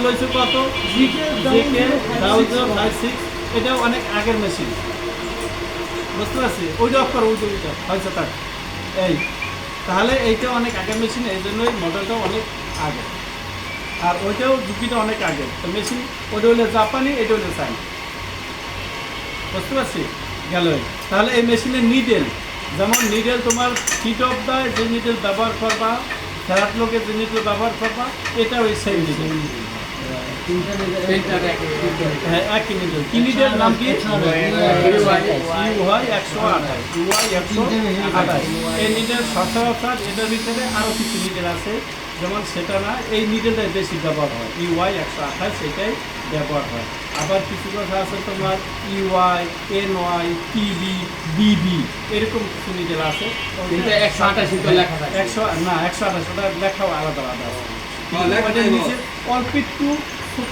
কত এটাও অনেক আগের মেশিন, বুঝতে পারছি। ওইটা অফ করো, ওইটা হয়েছে তার এই, তাহলে এইটা অনেক আগের মেশিন, এই জন্যই মডেলটাও অনেক আগে, আর ওইটাও ঝুঁকিটা অনেক আগে। তো মেশিন ওইটা হলে জাপানি, এটা হলে চাইনা, বুঝতে পারছি গেল। তাহলে এই মেশিনের নিডেল, যেমন নিডেল তোমার ফিট অফ দা যে নিডেল ব্যবহার করবা, ফ্যাট লোকের যে নিডেল ব্যবহার করবা, এটা ওই সেম নিডেল। হ্যাঁ, একই নিডেল। কি নিডেল নাম কি? UI 128। এই নিডেল সচরাচর এটার ভিতরে আরও কিছু নিডেল আছে, যেমন সেটা না, এই নিডেলটাই বেশি ব্যবহার হয়। UI 128 এটাই ব্যবহার হয়। আবার কিছু কথা আছে তোমার UI, NY, TB, BB, এরকম কিছু নিডেল আছে। 128 না, 128 ওটা লেখাও আলাদা আলাদা আছে। অল্প একটু ছোট